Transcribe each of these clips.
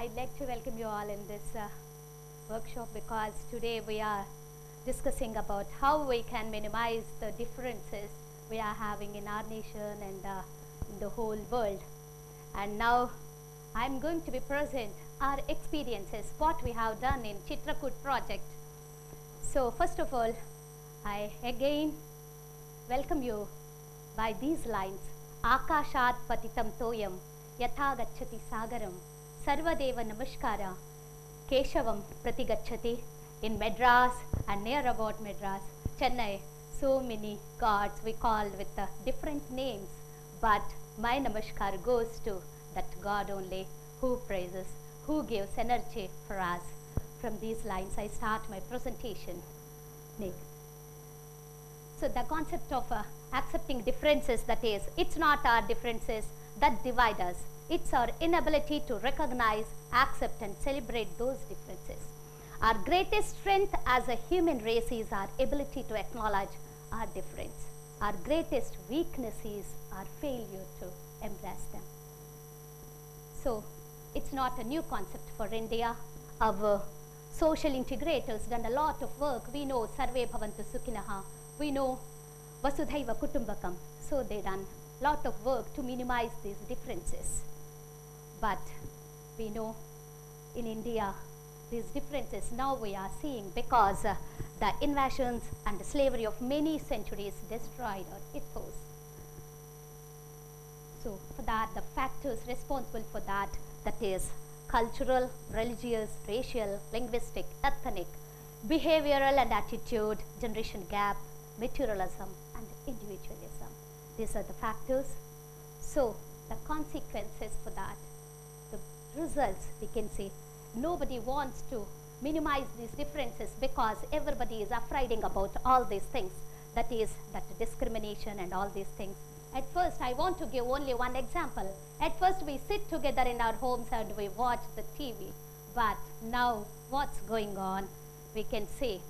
I'd like to welcome you all in this workshop because today we are discussing about how we can minimize the differences we are having in our nation and in the whole world. And now I'm going to be present our experiences, what we have done in Chitrakoot Project. So first of all, I again welcome you by these lines. Akashat patitam toyam yatha gacchati sagaram sarvadeva namaskara keshavam pratigacchati. In Madras and near about Madras, Chennai, so many gods we call with different names, but my namaskar goes to that God only who praises, who gives energy for us. From these lines I start my presentation. Nick. So the concept of accepting differences, that is, it's not our differences that divide us, it's our inability to recognize, accept and celebrate those differences. Our greatest strength as a human race is our ability to acknowledge our difference. Our greatest weakness is our failure to embrace them. So it's not a new concept for India. Our social integrators done a lot of work. We know Sarve Bhavantu Sukhinaha. We know Vasudhaiva Kutumbakam. So they done a lot of work to minimize these differences. But we know in India, these differences now we are seeing because the invasions and the slavery of many centuries destroyed our ethos. So for that, the factors responsible for that, that is cultural, religious, racial, linguistic, ethnic, behavioral and attitude, generation gap, materialism and individualism. These are the factors. So the consequences for that, the results we can see. Nobody wants to minimize these differences because everybody is afraid about all these things. That is, that discrimination and all these things. At first, I want to give only one example. At first, we sit together in our homes and we watch the TV. But now, what's going on? We can see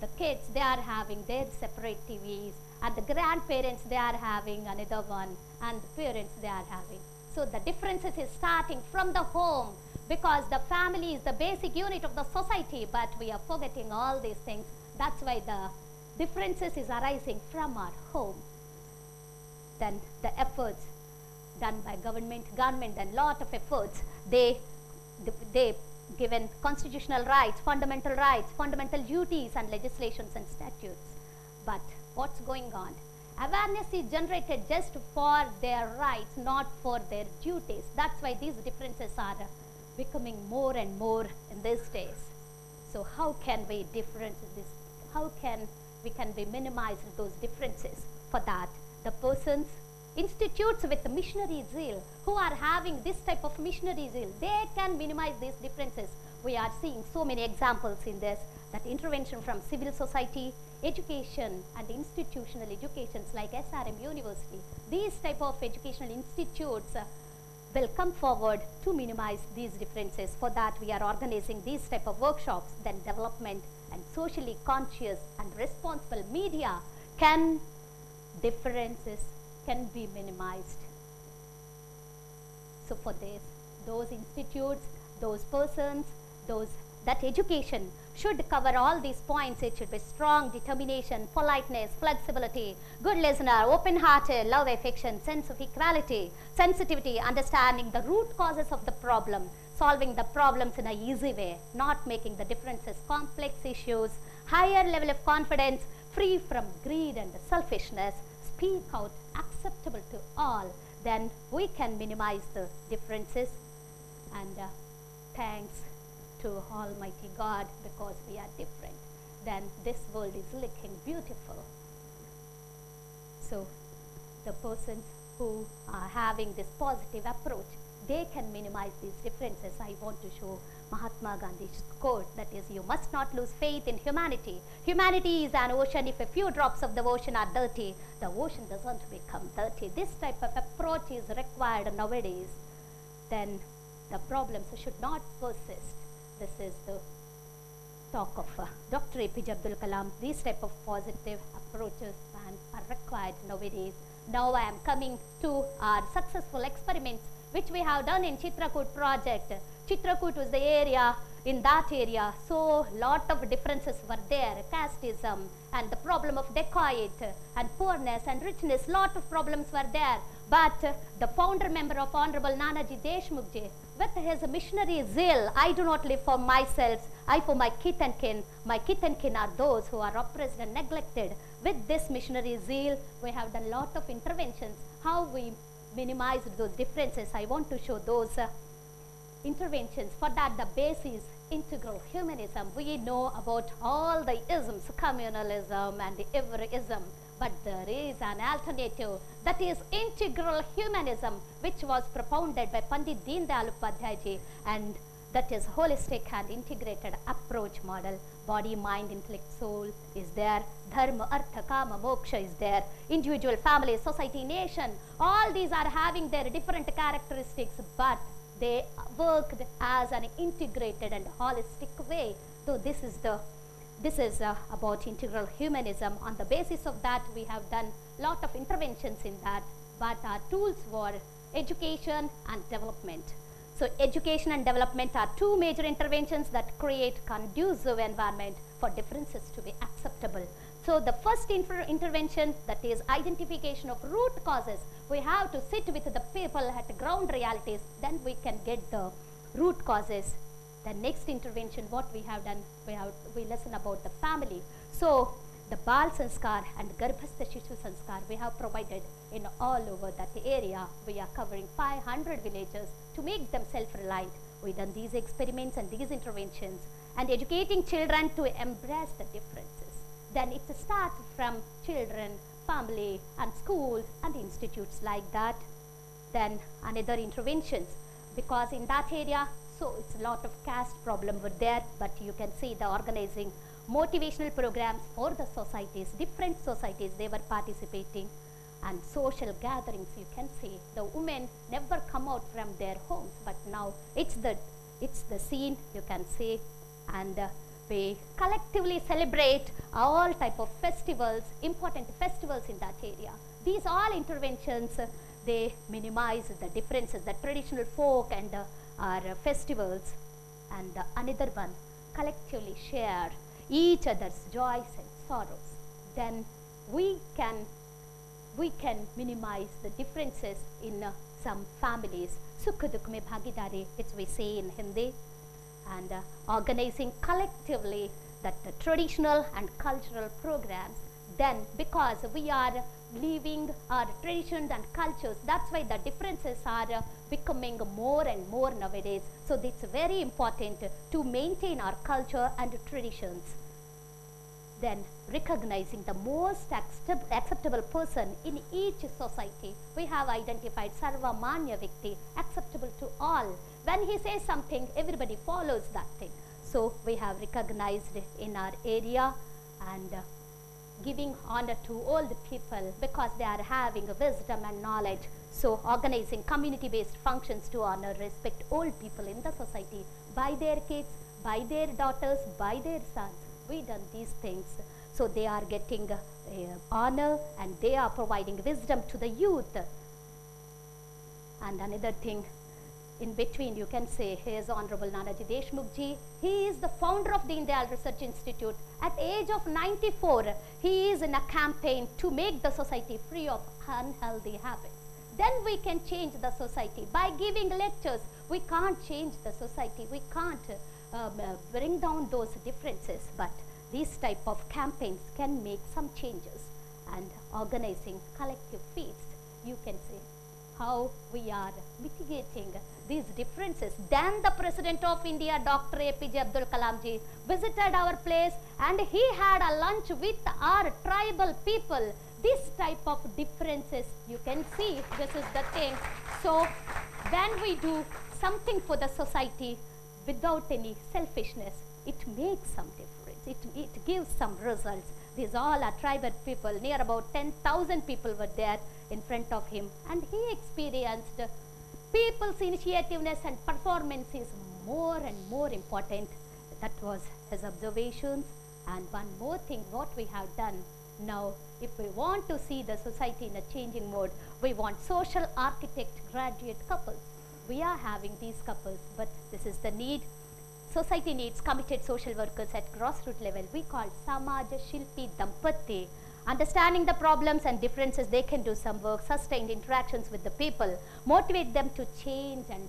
the kids, they are having their separate TVs, and the grandparents, they are having another one, and the parents, they are having. So the differences is starting from the home, because the family is the basic unit of the society, but we are forgetting all these things. That's why the differences is arising from our home. Then the efforts done by government and lot of efforts, they given constitutional rights, fundamental duties and legislations and statutes. But what's going on? Awareness is generated just for their rights, not for their duties. That's why these differences are becoming more and more in these days. So how can we minimize those differences? For that, the persons, institutes with missionary zeal, who are having this type of missionary zeal, they can minimize these differences. We are seeing so many examples in this, that intervention from civil society, education and institutional educations like SRM University, these type of educational institutes will come forward to minimize these differences. For that, we are organizing these type of workshops. Then development and socially conscious and responsible media differences can be minimized. So for this, those institutes, those persons, that education should cover all these points. It should be strong determination, politeness, flexibility, good listener, open-hearted, love, affection, sense of equality, sensitivity, understanding the root causes of the problem, solving the problems in an easy way, not making the differences complex issues, higher level of confidence, free from greed and selfishness, speak out, acceptable to all. Then we can minimize the differences. And thanks to Almighty God, because we are different, then this world is looking beautiful. So the persons who are having this positive approach, they can minimize these differences. I want to show Mahatma Gandhi's quote, that is, you must not lose faith in humanity. Humanity is an ocean. If a few drops of the ocean are dirty, the ocean doesn't become dirty. This type of approach is required nowadays. Then the problems should not persist. This is the talk of Dr. APJ Abdul Kalam. These type of positive approaches are required nowadays. Now I am coming to our successful experiments which we have done in Chitrakoot Project. Chitrakoot was the area, in that area, so lot of differences were there, casteism and the problem of dacoit and poorness and richness, lot of problems were there. But the founder member of Honorable Nanaji Deshmukhji, with his missionary zeal, I do not live for myself, I for my kith and kin. My kith and kin are those who are oppressed and neglected. With this missionary zeal, we have done lot of interventions. How we minimize those differences, I want to show those interventions. For that, the base is integral humanism. We know about all the isms, communalism and everyism, but there is an alternative, that is integral humanism, which was propounded by Pandit Deen Dayal Upadhyay ji, and that is holistic and integrated approach model. Body, mind, intellect, soul is there. Dharma, artha, kama, moksha is there. Individual, family, society, nation, all these are having their different characteristics, but they worked as an integrated and holistic way. So this is about integral humanism. On the basis of that, we have done lot of interventions in that, but our tools were education and development. So education and development are two major interventions that create conducive environment for differences to be acceptable. So the first intervention, that is identification of root causes. We have to sit with the people at ground realities, then we can get the root causes. The next intervention, what we have done, we listen about the family. So the Bal Sanskar and Garbhastha Shishu Sanskar we have provided in all over that area. We are covering 500 villages to make them self-reliant. We done these experiments and these interventions and educating children to embrace the differences. Then it starts from children, family and schools and institutes like that. Then another interventions, because in that area, so it's a lot of caste problem were there, but you can see the organizing motivational programs for the societies, different societies they were participating, and social gatherings. You can see the women never come out from their homes, but now it's the scene you can see, and we collectively celebrate all type of festivals, important festivals in that area. These all interventions, they minimize the differences, the traditional folk and our festivals. And another one, collectively share each other's joys and sorrows. Then we can minimize the differences in some families. Sukh dukh mein bhagidari, which we say in Hindi. And organizing collectively that the traditional and cultural programs. Then because we are leaving our traditions and cultures, that's why the differences are becoming more and more nowadays. So it's very important to maintain our culture and traditions. Then recognizing the most acceptable person in each society. We have identified Sarva Manya Vikti, acceptable to all. When he says something, everybody follows that thing. So we have recognized in our area and giving honor to old people because they are having wisdom and knowledge. So organizing community-based functions to honor, respect old people in the society by their kids, by their daughters, by their sons. We done these things. So they are getting honor and they are providing wisdom to the youth. And another thing, in between you can say, here's Honorable Nanaji Deshmukhji. He is the founder of the Deen Dayal Research Institute. At age of 94, he is in a campaign to make the society free of unhealthy habits. Then we can change the society. By giving lectures, we can't change the society. We can't bring down those differences, but these type of campaigns can make some changes. And organizing collective feasts, you can say how we are mitigating these differences. Then the President of India, Dr. APJ Abdul Kalam ji, visited our place and he had a lunch with our tribal people. This type of differences, you can see, this is the thing. So when we do something for the society without any selfishness, it makes some difference. It gives some results. These all are tribal people. Near about 10,000 people were there in front of him, and he experienced people's initiativeness and performance is more and more important. That was his observations. And one more thing, what we have done now, if we want to see the society in a changing mode, we want social architect graduate couples. we are having these couples, but this is the need. Society needs committed social workers at grassroots level. We call Samaja Shilpi Dampati. Understanding the problems and differences, they can do some work, sustained interactions with the people, motivate them to change and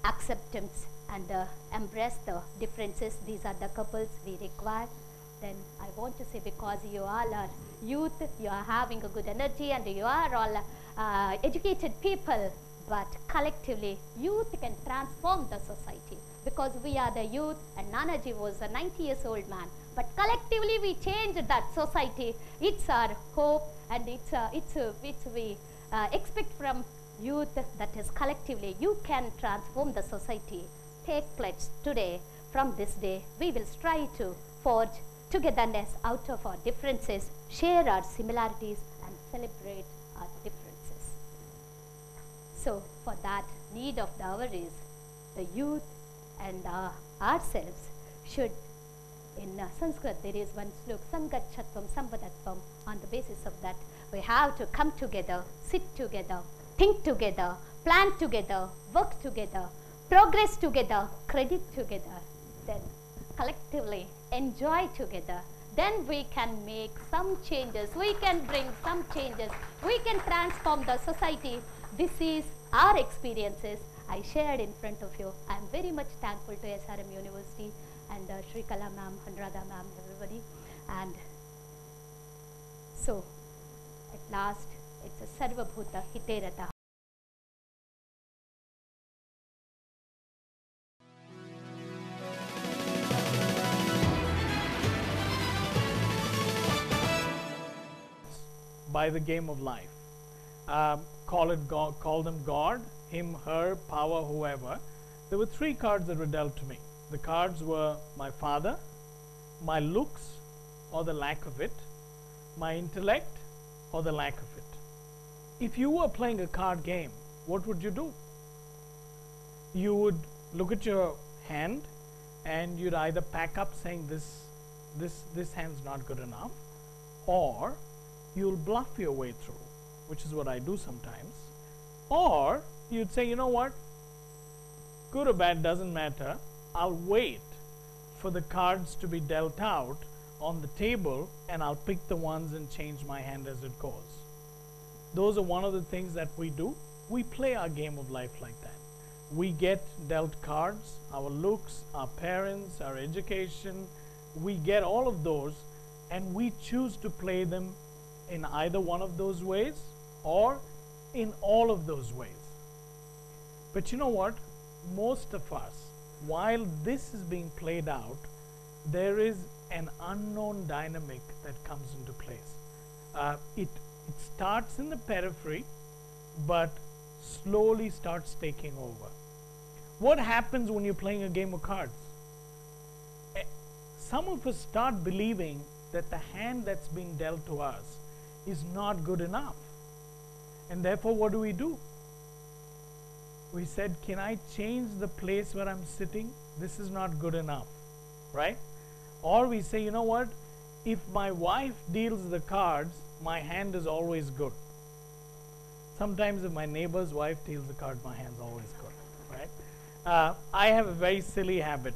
acceptance and embrace the differences. These are the couples we require. Then I want to say, because you all are youth, you are having a good energy and you are all educated people, but collectively youth can transform the society, because we are the youth and Nanaji was a 90 years old man, but collectively we changed that society. It's our hope, and it's which we expect from youth, that is collectively you can transform the society. Take pledge today. From this day we will strive to forge togetherness out of our differences, share our similarities and celebrate our differences. So for that, need of the hour is the youth and ourselves should, in Sanskrit there is one slok, Sangachatvam Samvadatvam. On the basis of that, we have to come together, sit together, think together, plan together, work together, progress together, credit together, then collectively enjoy together. Then we can make some changes, we can bring some changes, we can transform the society. This is our experiences I shared in front of you. I am very much thankful to SRM University and Shri Kala ma'am, Anuradha ma'am, everybody. And so at last, it's a Sarva Bhuta Hiterata. By the game of life. Call them God, him, her, power, whoever. There were 3 cards that were dealt to me. The cards were my father, my looks or the lack of it, my intellect or the lack of it. If you were playing a card game, what would you do? You would look at your hand and you'd either pack up saying this hand's not good enough, or you'll bluff your way through, which is what I do sometimes. Or you'd say, you know what, good or bad doesn't matter, I'll wait for the cards to be dealt out on the table and I'll pick the ones and change my hand as it goes. Those are one of the things that we do. We play our game of life like that. We get dealt cards, our looks, our parents, our education, we get all of those and we choose to play them in either one of those ways or in all of those ways. But you know what? Most of us, while this is being played out, there is an unknown dynamic that comes into place. It starts in the periphery, but slowly starts taking over. What happens when you're playing a game of cards? Some of us start believing that the hand that's been dealt to us is not good enough. And therefore, what do? We said, can I change the place where I'm sitting? This is not good enough, right? Or we say, you know what? If my wife deals the cards, my hand is always good. Sometimes if my neighbor's wife deals the cards, my hand's always good, right? I have a very silly habit.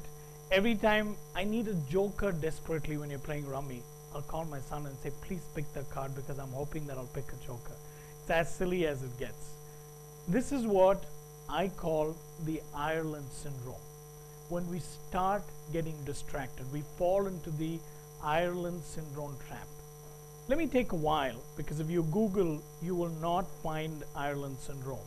Every time I need a joker desperately when you're playing rummy, I'll call my son and say, please pick the card because I'm hoping that I'll pick a joker. It's as silly as it gets. This is what I call the Ireland syndrome. When we start getting distracted, we fall into the Ireland syndrome trap. Let me take a while, because if you Google, you will not find Ireland syndrome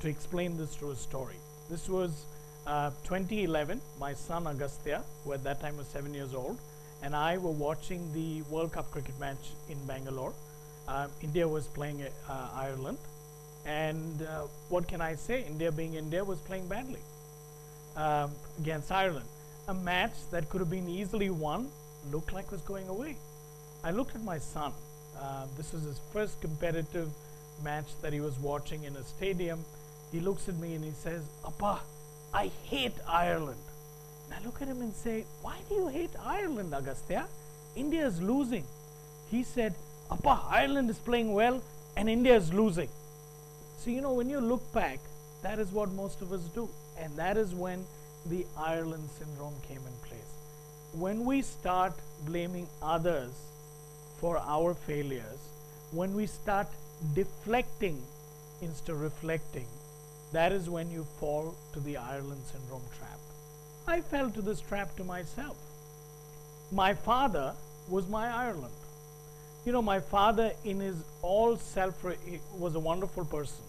to explain this through a story. This was 2011. My son Agastya, who at that time was 7 years old, and I were watching the World Cup cricket match in Bangalore. India was playing Ireland, and what can I say? India, being India, was playing badly against Ireland. A match that could have been easily won looked like was going away. I looked at my son. This was his first competitive match that he was watching in a stadium. He looks at me and he says, "Appa, I hate Ireland." And I look at him and say, "Why do you hate Ireland, Agastya? India is losing." He said, "Appa, Ireland is playing well and India is losing." So, you know, when you look back, That is what most of us do. And that is when the Ireland syndrome came in place. When we start blaming others for our failures, when we start deflecting instead of reflecting, that is when you fall to the Ireland syndrome trap. I fell to this trap to myself. My father was my Ireland. You know, my father in his all was a wonderful person.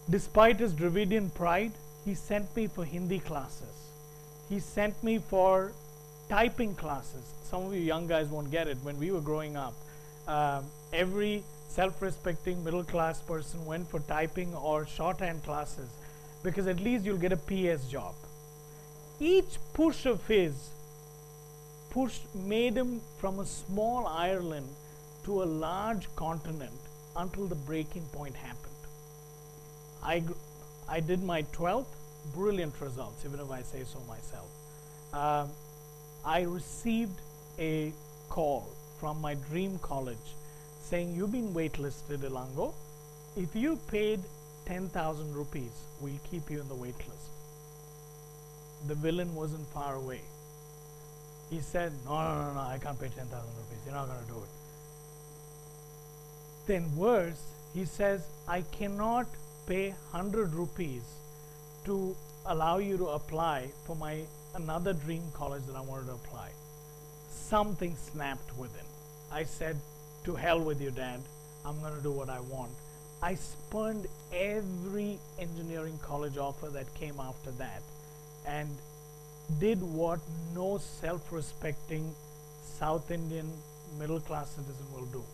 Despite his Dravidian pride, he sent me for Hindi classes. He sent me for typing classes. Some of you young guys won't get it. When we were growing up, every self-respecting middle-class person went for typing or shorthand classes because at least you'll get a PS job. Each push of his made him from a small Ireland to a large continent until the breaking point happened. I did my 12th, brilliant results, even if I say so myself. I received a call from my dream college saying, you've been waitlisted, Ilango. If you paid 10,000 rupees, we'll keep you in the waitlist. The villain wasn't far away. He said, no, I can't pay 10,000 rupees. You're not going to do it. Then worse, he says, I cannot pay 100 rupees to allow you to apply for another dream college that I wanted to apply. Something snapped within. I said, to hell with you, Dad. I'm going to do what I want. I spurned every engineering college offer that came after that and did what no self-respecting South Indian middle-class citizen will do.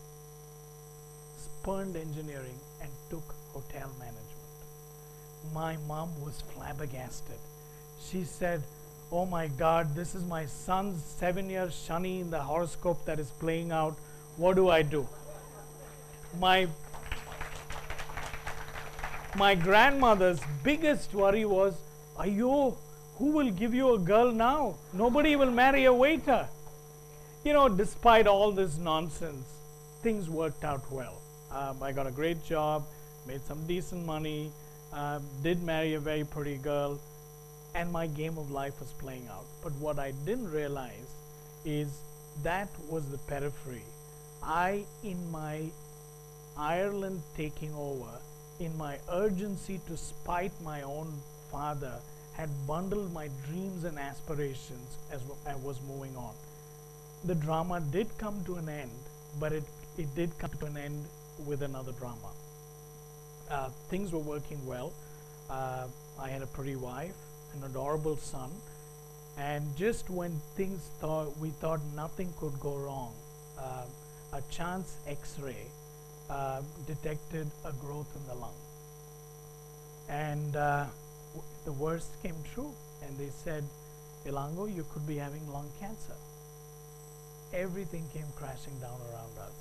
Spurned engineering and took hotel management. My mom was flabbergasted. She said, oh my God, this is my son's 7-year shani in the horoscope that is playing out. What do I do? My grandmother's biggest worry was, Ayo, who will give you a girl now? Nobody will marry a waiter. You know, despite all this nonsense, things worked out well. I got a great job, made some decent money, did marry a very pretty girl, and my game of life was playing out. But what I didn't realize is that was the periphery. In my Ireland taking over, in my urgency to spite my own father, had bundled my dreams and aspirations as I was moving on. The drama did come to an end, but it did come to an end with another drama. Things were working well. I had a pretty wife, an adorable son, and just when we thought nothing could go wrong, a chance X-ray detected a growth in the lung. And the worst came true, and they said, Ilango, you could be having lung cancer. Everything came crashing down around us.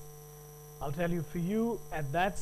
I'll tell you, for you, at that